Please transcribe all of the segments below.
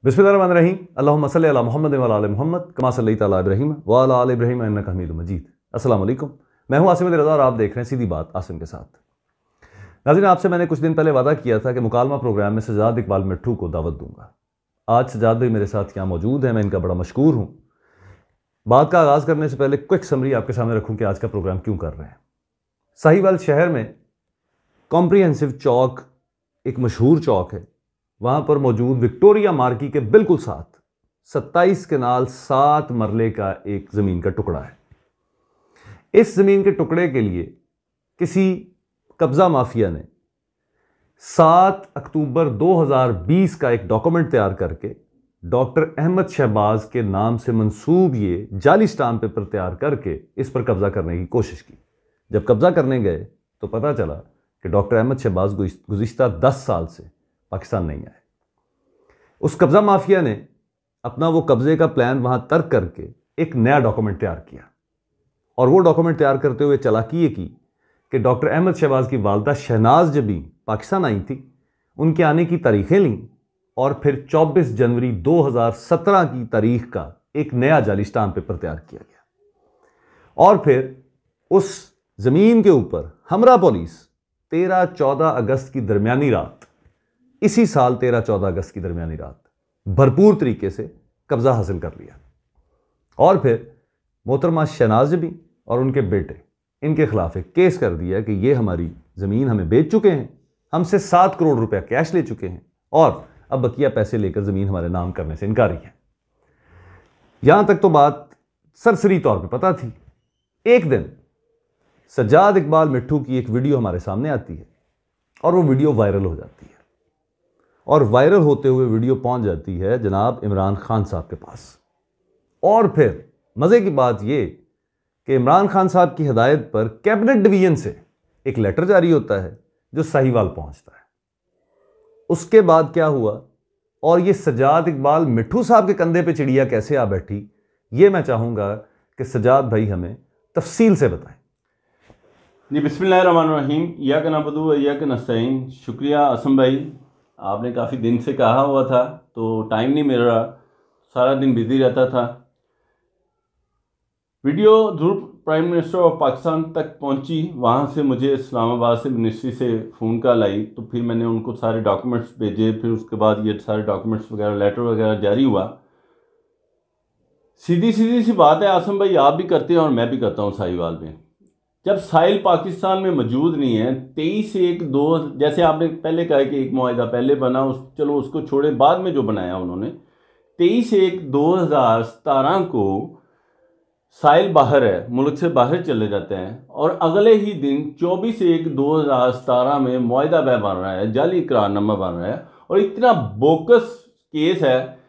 बिस्मिल्लाहिर्रहमानिर्रहीम। अल्लाहुम्मा सल्लि अला मुहम्मद व अला आलि मुहम्मद कमा सल्लैता अला इब्राहीम व अला आलि इब्राहीम इन्नका हमीदुम मजीद। अस्सलाम वालेकुम। मैं हूं आसिम रज़ा और आप देख रहे हैं सीधी बात आसिम के साथ। नाज़रीन, आपसे मैंने कुछ दिन पहले वादा किया था कि मुकालमा प्रोग्राम में सजाद इकबाल मिट्ठू को दावत दूंगा। आज सजाद भाई मेरे साथ यहाँ मौजूद हैं, मैं इनका बड़ा मशकूर हूँ। बात का आगाज़ करने से पहले क्विक समरी आपके सामने रखूँ कि आज का प्रोग्राम क्यों कर रहे हैं। साहिवाल शहर में कॉम्प्रिहेंसिव चौक एक मशहूर चौक है, वहाँ पर मौजूद विक्टोरिया मार्की के बिल्कुल साथ 27 कनाल 7 मरले का एक ज़मीन का टुकड़ा है। इस ज़मीन के टुकड़े के लिए किसी कब्ज़ा माफिया ने 7 अक्टूबर 2020 का एक डॉक्यूमेंट तैयार करके डॉक्टर अहमद शहबाज के नाम से मंसूब ये जाली स्टाम्प पेपर तैयार करके इस पर कब्ज़ा करने की कोशिश की। जब कब्ज़ा करने गए तो पता चला कि डॉक्टर अहमद शहबाज गुज़िश्ता 10 साल से पाकिस्तान नहीं आए। उस कब्ज़ा माफिया ने अपना वो कब्ज़े का प्लान वहाँ तर्क करके एक नया डॉक्यूमेंट तैयार किया, और वो डॉक्यूमेंट तैयार करते हुए चालाकी ये की कि डॉक्टर अहमद शहबाज की वालदा शहनाज जब भी पाकिस्तान आई थी, उनके आने की तारीखें लीं और फिर 24 जनवरी 2017 की तारीख का एक नया जाली स्टाम्प पेपर तैयार किया गया। और फिर उस ज़मीन के ऊपर हमरा पुलिस 13-14 अगस्त की दरमियानी रात, इसी साल 13-14 अगस्त की दरमियानी रात भरपूर तरीके से कब्जा हासिल कर लिया। और फिर मोहतरमा शहनाज जबी और उनके बेटे, इनके खिलाफ एक केस कर दिया कि ये हमारी ज़मीन हमें बेच चुके हैं, हमसे 7 करोड़ रुपया कैश ले चुके हैं और अब बकिया पैसे लेकर ज़मीन हमारे नाम करने से इनकारी है। यहां तक तो बात सरसरी तौर पे पता थी। एक दिन सजाद इकबाल मिट्ठू की एक वीडियो हमारे सामने आती है और वो वीडियो वायरल हो जाती है, और वायरल होते हुए वीडियो पहुंच जाती है जनाब इमरान खान साहब के पास। और फिर मज़े की बात ये कि इमरान खान साहब की हिदायत पर कैबिनेट डिवीजन से एक लेटर जारी होता है जो साहिवाल पहुंचता है। उसके बाद क्या हुआ और ये सजाद इकबाल मिट्ठू साहब के कंधे पे चिड़िया कैसे आ बैठी, ये मैं चाहूँगा कि सजाद भाई हमें तफसील से बताएं। जी, बिस्मिल्लाहिर्रहमानिर्रहीम। इय्याक नअबुदु व इय्याक नस्तईन। शुक्रिया आसम भाई, आपने काफ़ी दिन से कहा हुआ था तो टाइम नहीं मिल रहा, सारा दिन बिजी रहता था। वीडियो ज़रूर प्राइम मिनिस्टर ऑफ पाकिस्तान तक पहुंची, वहां से मुझे इस्लामाबाद से मिनिस्ट्री से फ़ोन कॉल आई, तो फिर मैंने उनको सारे डॉक्यूमेंट्स भेजे। फिर उसके बाद ये सारे डॉक्यूमेंट्स वगैरह, लेटर वगैरह जारी हुआ। सीधी सी बात है आसम भाई, आप भी करते हैं और मैं भी करता हूँ साहिवाल में। जब साहिल पाकिस्तान में मौजूद नहीं है, 23/1/2, जैसे आपने पहले कहा कि एक मुआहिदा पहले बना, चलो उसको छोड़े, बाद में जो बनाया उन्होंने 23/1/2017 को साहिल बाहर है, मुल्क से बाहर चले जाते हैं, और अगले ही दिन 24/1/2017 में मुआहिदा बन रहा है, जाली इकरारनामा बन रहा है, और इतना बोकस केस है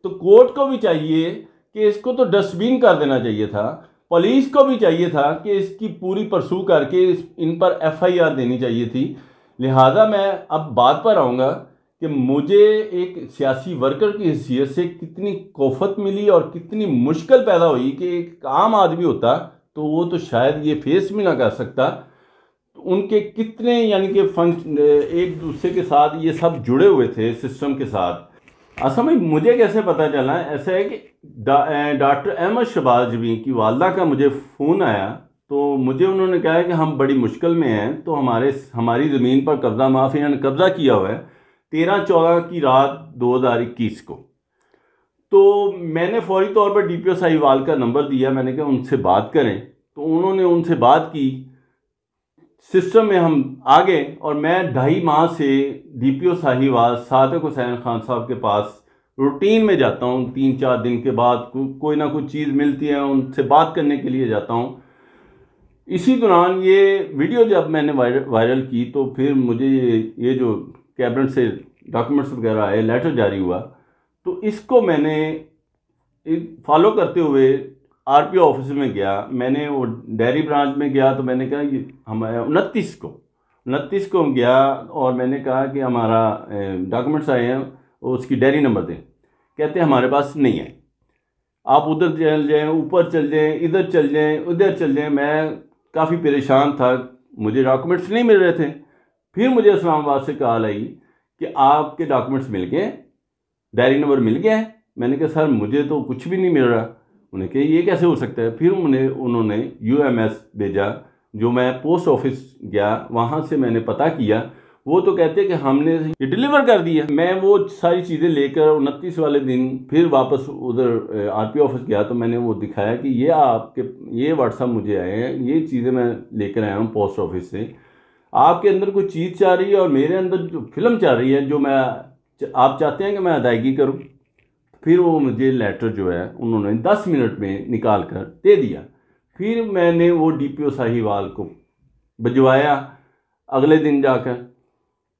तो कोर्ट को भी चाहिए कि इसको तो डस्टबिन कर देना चाहिए था। पुलिस को भी चाहिए था कि इसकी पूरी परसू करके इन पर FIR देनी चाहिए थी। लिहाजा मैं अब बात पर आऊँगा कि मुझे एक सियासी वर्कर की हैसियत से कितनी कोफत मिली और कितनी मुश्किल पैदा हुई कि एक आम आदमी होता तो वो तो शायद ये फेस भी ना कर सकता। तो उनके कितने यानी कि फंक्शन एक दूसरे के साथ ये सब जुड़े हुए थे सिस्टम के साथ। असल में मुझे कैसे पता चला, ऐसा है कि डॉक्टर अहमद शहबाज जबी की वालदा का मुझे फ़ोन आया, तो मुझे उन्होंने कहा कि हम बड़ी मुश्किल में हैं, तो हमारी ज़मीन पर कब्ज़ा माफिया ने कब्ज़ा किया हुआ है 13/14 की रात 2021 को। तो मैंने फौरी तौर पर DPO साहिवाल का नंबर दिया, मैंने कहा उनसे बात करें, तो उन्होंने उनसे बात की। सिस्टम में हम आ गए और मैं 2.5 माह से DPO साहिवाल सादिक हुसैन खान साहब के पास रूटीन में जाता हूँ। 3-4 दिन के बाद कोई ना कोई चीज़ मिलती है, उनसे बात करने के लिए जाता हूँ। इसी दौरान ये वीडियो जब मैंने वायरल की, तो फिर मुझे ये जो कैबिनेट से डॉक्यूमेंट्स वगैरह आए, लेटर जारी हुआ, तो इसको मैंने फॉलो करते हुए RPO ऑफिस में गया। मैंने वो डेयरी ब्रांच में गया, तो मैंने कहा कि हमारे 29 को गया और मैंने कहा कि हमारा डॉक्यूमेंट्स आए हैं, उसकी डेयरी नंबर दें। कहते हैं हमारे पास नहीं है, आप उधर चल जाएँ, ऊपर चल जाएँ, इधर चल जाएँ, उधर चल जाएँ। मैं काफ़ी परेशान था, मुझे डॉक्यूमेंट्स नहीं मिल रहे थे। फिर मुझे इस्लामाबाद से कॉल आई कि आपके डॉक्यूमेंट्स मिल गए डायरी नंबर मिल गया है? मैंने कहा सर मुझे तो कुछ भी नहीं मिल रहा। उन्होंने कहा ये कैसे हो सकता है? फिर उन्होंने UMS भेजा, जो मैं पोस्ट ऑफिस गया, वहाँ से मैंने पता किया। वो तो कहते हैं कि हमने ये डिलीवर कर दिया। मैं वो सारी चीज़ें लेकर 29 वाले दिन फिर वापस उधर RPO ऑफिस गया, तो मैंने वो दिखाया कि ये व्हाट्सअप मुझे आए हैं, ये चीज़ें मैं लेकर आया हूँ पोस्ट ऑफिस से। आपके अंदर कोई चीज़ चाह रही है और मेरे अंदर जो फिल्म चाह रही है, जो आप चाहते हैं कि मैं अदायगी करूँ। फिर वो मुझे लेटर जो है उन्होंने 10 मिनट में निकाल कर दे दिया। फिर मैंने वो DPO साहिवाल को भिजवाया अगले दिन जाकर।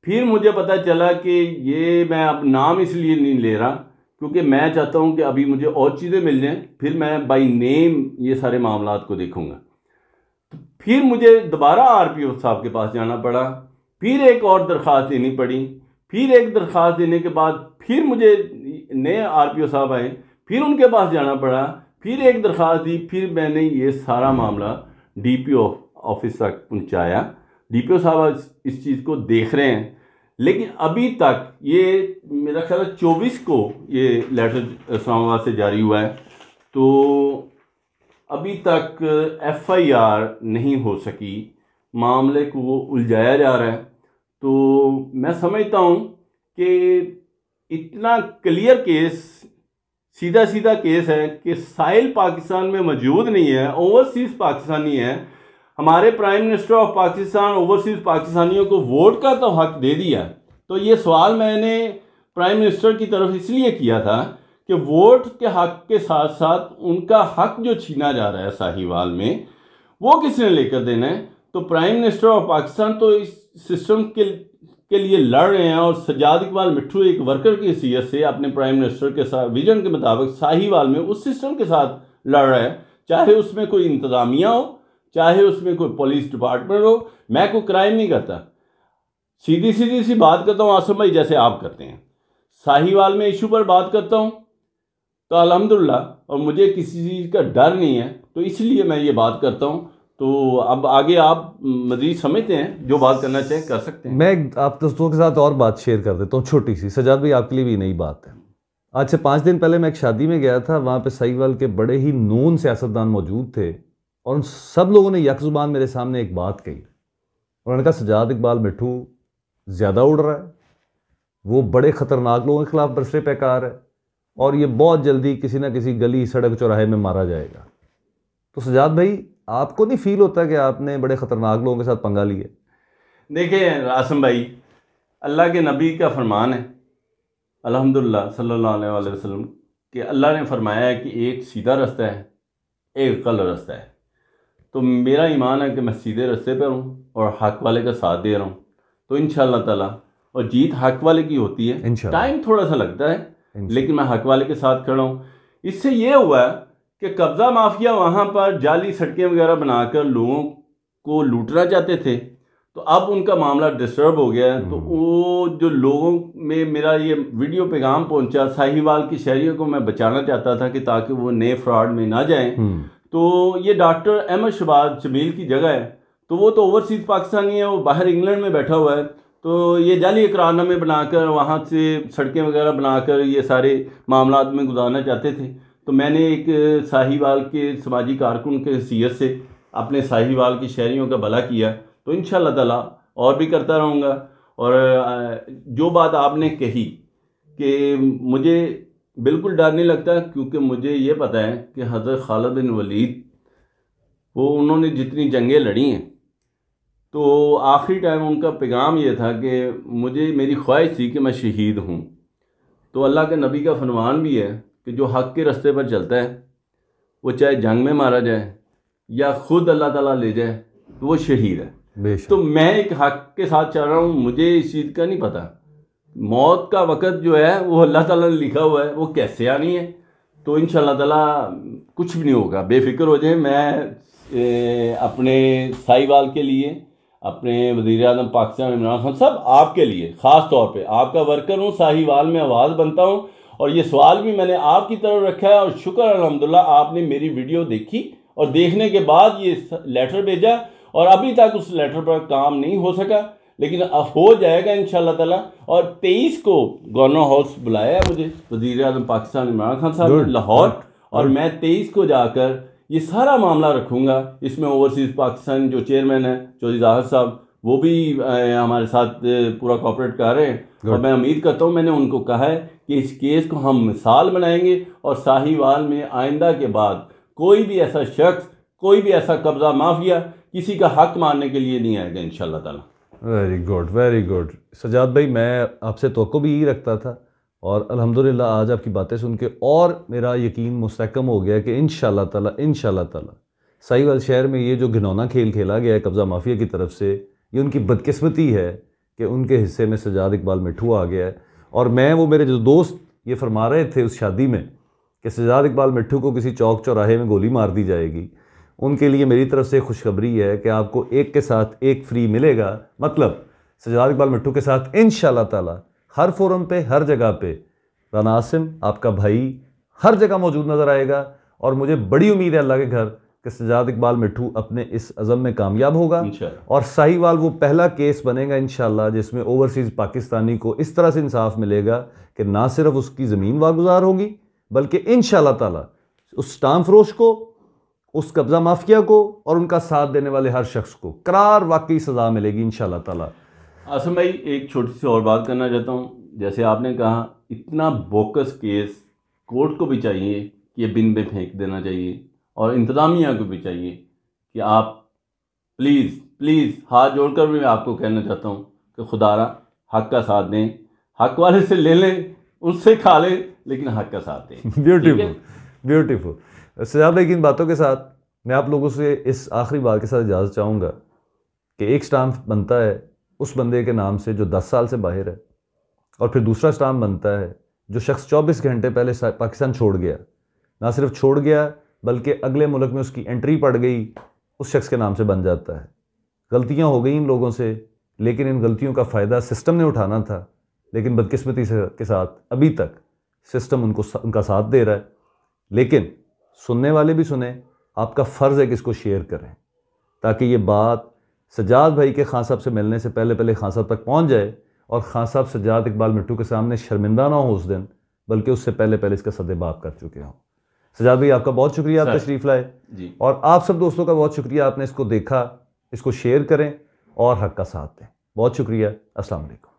फिर मुझे पता चला कि ये मैं अब नाम इसलिए नहीं ले रहा क्योंकि मैं चाहता हूँ कि अभी मुझे और चीज़ें मिल जाएं, फिर मैं बाय नेम ये सारे मामलात को देखूँगा। तो फिर मुझे दोबारा RPO साहब के पास जाना पड़ा, फिर एक और दरख्वास्त देनी पड़ी। फिर एक दरख्वास्त देने के बाद फिर मुझे नए RPO साहब आए, फिर उनके पास जाना पड़ा, फिर एक दरख्वास्त दी। फिर मैंने ये सारा मामला DPO ऑफिस तक पहुंचाया। DPO साहब इस चीज़ को देख रहे हैं, लेकिन अभी तक ये मेरा ख्याल है 24 को ये लेटर इस्लामाबाद से जारी हुआ है, तो अभी तक FIR नहीं हो सकी। मामले को उलझाया जा रहा है। तो मैं समझता हूँ कि इतना क्लियर केस, सीधा सीधा केस है कि साहिल पाकिस्तान में मौजूद नहीं है, ओवरसीज़ पाकिस्तानी है। हमारे prime minister of Pakistan overseas पाकिस्तानियों को वोट का तो हक दे दिया। तो ये सवाल मैंने प्राइम मिनिस्टर की तरफ इसलिए किया था कि वोट के हक के साथ साथ उनका हक जो छीना जा रहा है साहिवाल में, वो किसने लेकर देना है? तो प्राइम मिनिस्टर ऑफ पाकिस्तान तो इस सिस्टम के लिए लड़ रहे हैं, और सज्जाद इकबाल मिट्ठू एक वर्कर की हैसियत से अपने प्राइम मिनिस्टर के साथ विजन के मुताबिक साहिवाल में उस सिस्टम के साथ लड़ रहा है, चाहे उसमें कोई इंतज़ामिया हो, चाहे उसमें कोई पुलिस डिपार्टमेंट हो। मैं कोई क्राइम नहीं करता, सीधी सी बात करता हूँ आसिम भाई, जैसे आप करते हैं। साहिवाल में इशू पर बात करता हूँ तो अल्हम्दुलिल्लाह, और मुझे किसी चीज़ का डर नहीं है, तो इसलिए मैं ये बात करता हूँ। तो अब आगे आप मज़ीद समझते हैं, जो बात करना चाहें कर सकते हैं। मैं आप दोस्तों के साथ और बात शेयर कर देता हूँ, छोटी सी। सजाद भाई आपके लिए भी नई बात है। आज से 5 दिन पहले मैं एक शादी में गया था, वहाँ पे साहिवाल के बड़े ही नून सियासतदान मौजूद थे, और उन सब लोगों ने यकजुबान मेरे सामने एक बात कही। उन्होंने कहा सज्जाद इकबाल मिट्ठू ज़्यादा उड़ रहा है, वो बड़े ख़तरनाक लोगों के खिलाफ बरसरे पैकार है, और ये बहुत जल्दी किसी ना किसी गली सड़क चौराहे में मारा जाएगा। तो सज्जाद भाई, आपको नहीं फील होता कि आपने बड़े ख़तरनाक लोगों के साथ पंगा लिया? देखिए आसिम भाई, अल्लाह के नबी का फरमान है अल्हम्दुलिल्लाह सल्लल्लाहु अलैहि वसल्लम कि अल्लाह ने फरमाया है कि एक सीधा रास्ता है, एक गलत रास्ता है। तो मेरा ईमान है कि मैं सीधे रास्ते पर हूँ और हक वाले का साथ दे रहा हूँ। तो इंशाअल्लाह ताला, और जीत हक वाले की होती है। टाइम थोड़ा सा लगता है, लेकिन मैं हक वाले के साथ खड़ा हूँ। इससे ये हुआ कि कब्ज़ा माफिया वहाँ पर जाली सड़कें वगैरह बनाकर लोगों को लूटना चाहते थे, तो अब उनका मामला डिस्टर्ब हो गया है। तो वो जो लोगों में मेरा ये वीडियो पैगाम पहुँचा, साहिवाल की शहरियों को मैं बचाना चाहता था कि ताकि वो नए फ्रॉड में ना जाएं। तो ये डॉक्टर अहमद शहबाज जमील की जगह है, तो वो तो ओवरसीज़ पाकिस्तानी है, वो बाहर इंग्लैंड में बैठा हुआ है। तो ये जाली इकरारनामे बनाकर वहाँ से सड़कें वगैरह बनाकर ये सारे मामलात में गुजारना चाहते थे। तो मैंने एक साहिवाल के समाजी कारकुन के हैसियत से अपने साहिवाल की शहरियों का भला किया। तो इंशाअल्लाह ताला और भी करता रहूँगा। और जो बात आपने कही कि मुझे बिल्कुल डर नहीं लगता, क्योंकि मुझे ये पता है कि हज़रत खालिद बिन वलीद, वो उन्होंने जितनी जंगें लड़ी हैं, तो आखिरी टाइम उनका पैगाम ये था कि मुझे, मेरी ख्वाहिश थी कि मैं शहीद हूँ। तो अल्लाह के नबी का फरमान भी है कि जो हक़ के रास्ते पर चलता है, वो चाहे जंग में मारा जाए या खुद अल्लाह ताला ले जाए, तो वो शहीद है। तो मैं एक हक़ के साथ चल रहा हूँ, मुझे इस चीज़ का नहीं पता मौत का वक़्त जो है वो अल्लाह ताला ने लिखा हुआ है, वो कैसे आनी है। तो इंशाअल्लाह ताला कुछ भी नहीं होगा, बेफिक्र हो जाए। मैं अपने साहिवाल के लिए, अपने वज़ीर-ए-आज़म पाकिस्तान इमरान खान साहब, आपके लिए ख़ास तौर पे आपका वर्कर हूँ, साहिवाल में आवाज़ बनता हूँ। और ये सवाल भी मैंने आपकी तरफ रखा है, और शुक्र अल्हम्दुलिल्लाह आपने मेरी वीडियो देखी और देखने के बाद ये लेटर भेजा, और अभी तक उस लेटर पर काम नहीं हो सका। लेकिन अब हो जाएगा इंशाल्लाह ताला। और 23 को गवर्नर हाउस बुलाया है मुझे वज़ीर आज़म पाकिस्तान इमरान खान साहब ने लाहौर, और मैं 23 को जाकर ये सारा मामला रखूँगा। इसमें ओवरसीज़ पाकिस्तान जो चेयरमैन है चौधरी जाहिद साहब, वो भी हमारे साथ पूरा कोऑपरेट कर रहे हैं। और मैं उम्मीद करता हूँ, मैंने उनको कहा है कि इस केस को हम मिसाल बनाएंगे और साहिवाल में आइंदा के बाद कोई भी ऐसा शख्स, कोई भी ऐसा कब्ज़ा माफिया किसी का हक मारने के लिए नहीं आएगा इंशाल्लाह ताला। Very good, very good. Sajjad भाई, मैं आपसे तवक्को भी यही रखता था और अल्हम्दुलिल्लाह आज आपकी बातें सुन के और मेरा यकीन मुस्तहकम हो गया कि इंशाल्लाह ताला साहिवाल शहर में ये जो घिनौना खेल खेला गया है कब्ज़ा माफिया की तरफ से, ये उनकी बदकिस्मती है कि उनके हिस्से में सजाद इकबाल मिट्ठू आ गया है। और मैं, वो मेरे जो दोस्त ये फरमा रहे थे उस शादी में कि सजाद इकबाल मिट्ठू को किसी चौक चौराहे में गोली मार दी जाएगी, उनके लिए मेरी तरफ से खुशखबरी है कि आपको एक के साथ एक फ्री मिलेगा। मतलब सजाद इकबाल मिट्ठू के साथ इंशाल्लाह ताला हर फोरम पे, हर जगह पे राना आसिम आपका भाई हर जगह मौजूद नज़र आएगा। और मुझे बड़ी उम्मीद है अल्लाह के घर कि सजाद इकबाल मिट्ठू अपने इस अज़म में कामयाब होगा और साहिवाल वो पहला केस बनेगा इंशाल्लाह जिसमें ओवरसीज़ पाकिस्तानी को इस तरह से इंसाफ मिलेगा कि ना सिर्फ उसकी ज़मीन वागुजार होगी बल्कि इंशाल्लाह ताला उस स्टाम्प फरोश को, उस कब्ज़ा माफिया को और उनका साथ देने वाले हर शख्स को करार वाकई सज़ा मिलेगी इंशाल्लाह ताला। आसिम भाई, एक छोटी सी और बात करना चाहता हूँ। जैसे आपने कहा, इतना बोकस केस कोर्ट को भी चाहिए कि ये बिन में फेंक देना चाहिए और इंतज़ामिया को भी चाहिए कि आप प्लीज़ प्लीज़ हाथ जोड़कर भी मैं आपको कहना चाहता हूँ कि खुदारा हक का साथ दें। हक वाले से ले लें, उससे खा लें, लेकिन हक का साथ दें। Beautiful, beautiful. सजाद भाई की इन बातों के साथ मैं आप लोगों से इस आखिरी बार के साथ इजाज़त चाहूँगा कि एक स्टाम्प बनता है उस बंदे के नाम से जो 10 साल से बाहर है, और फिर दूसरा स्टाम्प बनता है जो शख्स 24 घंटे पहले पाकिस्तान छोड़ गया। ना सिर्फ छोड़ गया बल्कि अगले मुल्क में उसकी एंट्री पड़ गई, उस शख्स के नाम से बन जाता है। गलतियां हो गई इन लोगों से, लेकिन इन गलतियों का फ़ायदा सिस्टम ने उठाना था, लेकिन बदकिस्मती के साथ अभी तक सिस्टम उनका साथ दे रहा है। लेकिन सुनने वाले भी सुने, आपका फ़र्ज़ है कि इसको शेयर करें ताकि ये बात सजाद भाई के खान साहब से मिलने से पहले पहले खान साहब तक पहुँच जाए और खान साहब सजाद इकबाल मिट्ठू के सामने शर्मिंदा ना हो उस दिन, बल्कि उससे पहले पहले इसका सदेबाप कर चुके हों। सजाद भाई, आपका बहुत शुक्रिया, आप तशरीफ़ लाए जी। और आप सब दोस्तों का बहुत शुक्रिया, आपने इसको देखा, इसको शेयर करें और हक का साथ दें। बहुत शुक्रिया। अस्सलाम वालेकुम।